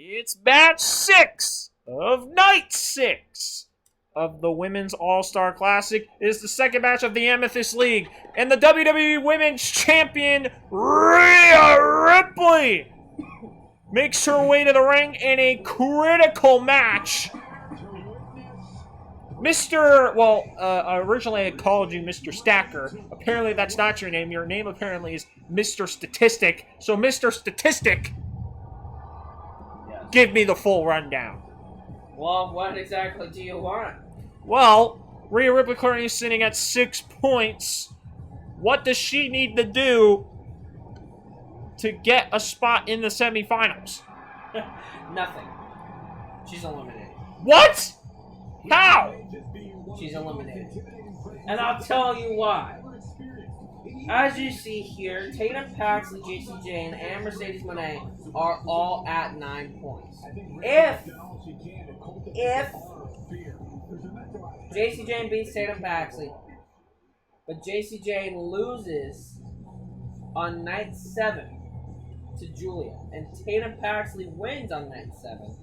It's match 6 of night 6 of the Women's All-Star Classic. It is the second match of the Amethyst League, and the WWE Women's Champion, Rhea Ripley, makes her way to the ring in a critical match. Originally I called you Mr. Stacker. Apparently that's not your name. Your name apparently is Mr. Statistic. So Mr. Statistic, give me the full rundown. Well, what exactly do you want? Well, Rhea Ripley currently is sitting at 6 points. What does she need to do to get a spot in the semifinals? Nothing. She's eliminated. What? How? She's eliminated. And I'll tell you why. As you see here, Tatum Paxley, JC Jane, and Mercedes Mone are all at 9 points. If JC Jane beats Tatum Paxley, but JC Jane loses on night 7 to Julia, and Tatum Paxley wins on night 7,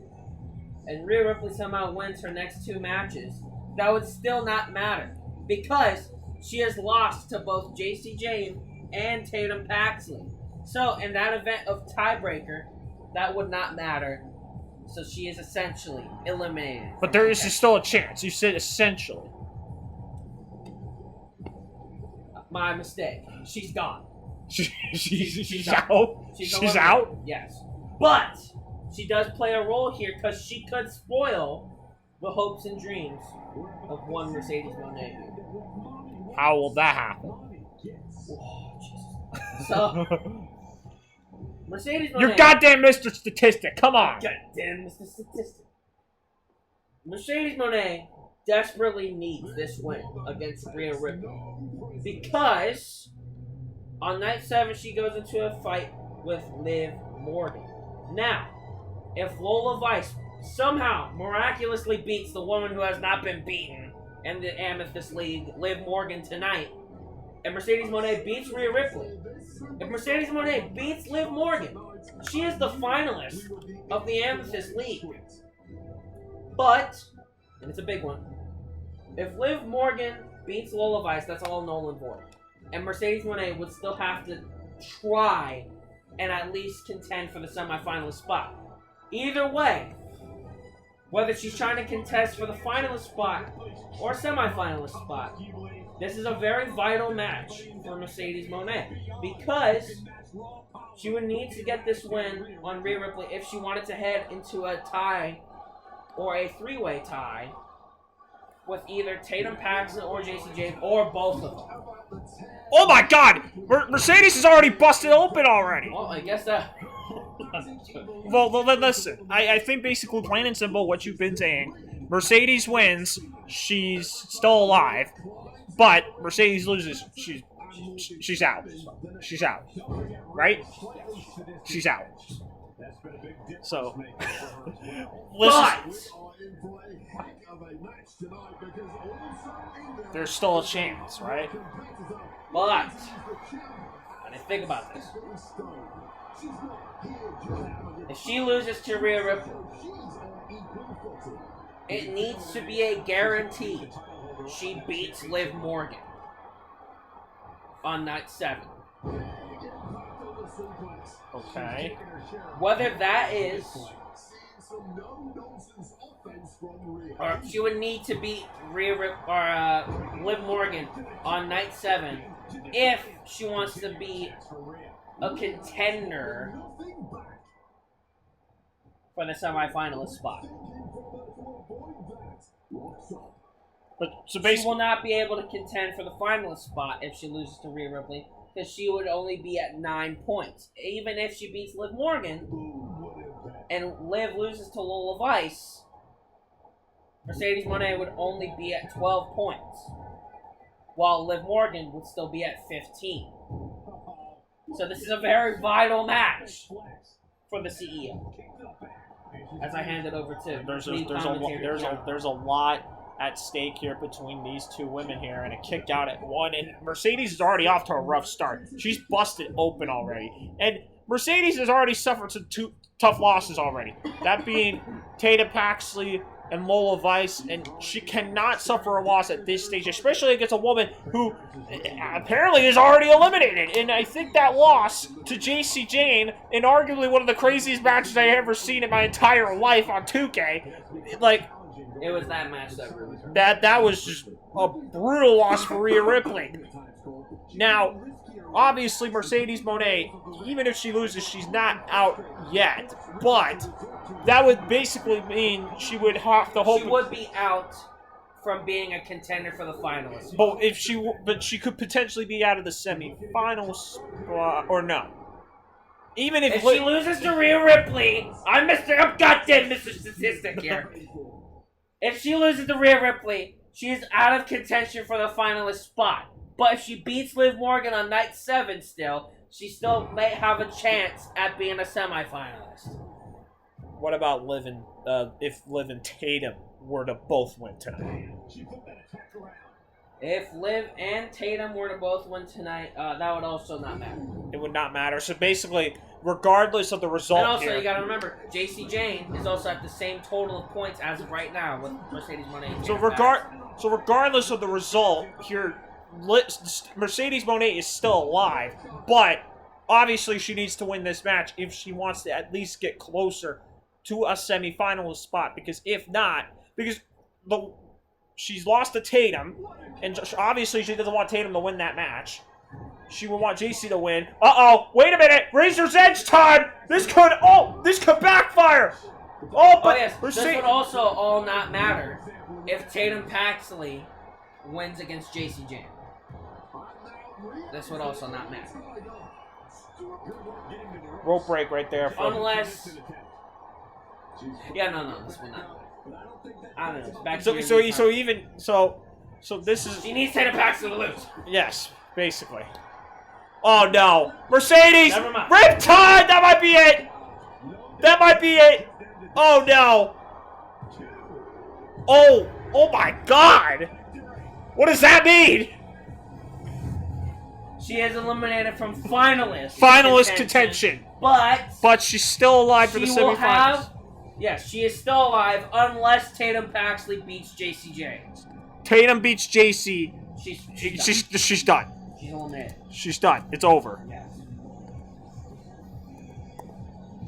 and Rhea Ripley somehow wins her next 2 matches, that would still not matter, because she has lost to both JC Jane and Tatum Paxley. So in that event of tiebreaker, that would not matter. So she is essentially eliminated. But there is still a chance. You said essentially. My mistake. She's gone. She's out? She's out? Yes. But she does play a role here because she could spoil the hopes and dreams of one Mercedes Mone. How will that happen? Oh, Jesus. So, Mercedes Mone. You're goddamn Mr. Statistic. Come on. Goddamn Mr. Statistic. Mercedes Mone desperately needs this win against Rhea Ripley because on night 7 she goes into a fight with Liv Morgan. Now, if Lola Vice somehow miraculously beats the woman who has not been beaten in the Amethyst League, Liv Morgan, tonight, and Mercedes Mone beats Rhea Ripley, if Mercedes Mone beats Liv Morgan, she is the finalist of the Amethyst League. But, and it's a big one, if Liv Morgan beats Lola Vice, that's all null and void. And Mercedes Mone would still have to try and at least contend for the semifinalist spot. Either way, whether she's trying to contest for the finalist spot or semifinalist spot, this is a very vital match for Mercedes Mone because she would need to get this win on Rhea Ripley if she wanted to head into a tie or a 3-way tie with either Tatum Paxley or JC Jane or both of them. Oh my God! Mercedes is already busted open already. Well, I guess that. Well, listen. I think basically, plain and simple, what you've been saying. Mercedes wins, she's still alive, but Mercedes loses, she's out. She's out. Right? She's out. So, listen. There's still a chance, right? But, and think about this. If she loses to Rhea Ripley, it needs to be a guarantee she beats Liv Morgan on night 7. Okay. Whether that is, or she would need to beat Liv Morgan on night 7 if she wants to be a contender for the semifinalist spot. But so basically, she will not be able to contend for the finalist spot if she loses to Rhea Ripley, because she would only be at 9 points. Even if she beats Liv Morgan and Liv loses to Lola Vice, Mercedes Mone would only be at 12 points, while Liv Morgan would still be at 15. So this is a very vital match for the CEO. As I hand it over to there's a lot at stake here between these two women here, and a kick out at 1. And Mercedes is already off to a rough start. She's busted open already. And Mercedes has already suffered some two tough losses already. That being Tatum Paxley and Lola Vice, and she cannot suffer a loss at this stage, especially against a woman who apparently is already eliminated. And I think that loss to JC Jane, in arguably one of the craziest matches I ever seen in my entire life on 2K, like, it was that match that that was just a brutal loss for Rhea Ripley. Now, obviously, Mercedes Moné, even if she loses, she's not out yet. But that would basically mean she would have to hope. She would be out from being a contender for the finals. But she could potentially be out of the semifinals, or no. Even if she loses to Rhea Ripley, I'm goddamn Mr. Statistic here. If she loses to Rhea Ripley, she is out of contention for the finalist spot. But if she beats Liv Morgan on night 7 still, she still may have a chance at being a semifinalist. What about if Liv and Tatum were to both win tonight? If Liv and Tatum were to both win tonight, that would also not matter. It would not matter. So basically, regardless of the result and also, here, you gotta remember, JC Jane is also at the same total of points as of right now with Mercedes Moné. So regardless of the result here, Mercedes Moné is still alive, but obviously she needs to win this match if she wants to at least get closer to a semifinalist spot. Because if not, she's lost to Tatum, and obviously she doesn't want Tatum to win that match. She will want JC to win. Uh-oh, wait a minute, Razor's Edge time! This could backfire! Oh, yes, this would also all not matter if Tatum Paxley wins against JC Jane. This would also not matter. Rope break right there. Unless... Yeah, no, this will not. I don't know. Back so this is... She needs Tatum Paxley to lose. Yes, basically. Oh no, Mercedes! Never mind. Riptide! That might be it! That might be it! Oh no! Oh my god! What does that mean? She is eliminated from finalist contention. But she's still alive for the semifinals. Yes, she is still alive unless Tatum Paxley beats JC Jane. Tatum beats JC. She's done. She's eliminated. She's done. It's over. Yes.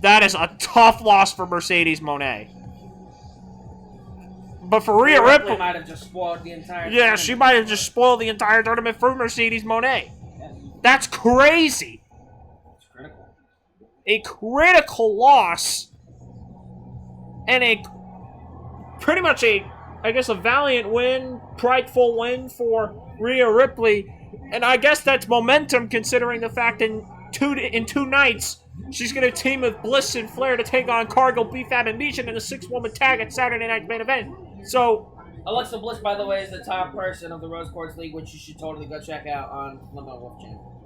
That is a tough loss for Mercedes Moné. But for Rhea Ripley might have just spoiled the entire tournament. Yeah, she might have just spoiled the entire tournament for Mercedes Moné. Yes. That's crazy. It's critical. A critical loss. And pretty much a valiant win, prideful win for Rhea Ripley. And I guess that's momentum considering the fact in two nights, she's going to team with Bliss and Flair to take on Cargill, B-Fab, and Meechin in a 6-woman tag at Saturday Night's main event. So, Alexa Bliss, by the way, is the top person of the Rose Quartz League, which you should totally go check out on Lemon Wolf Channel.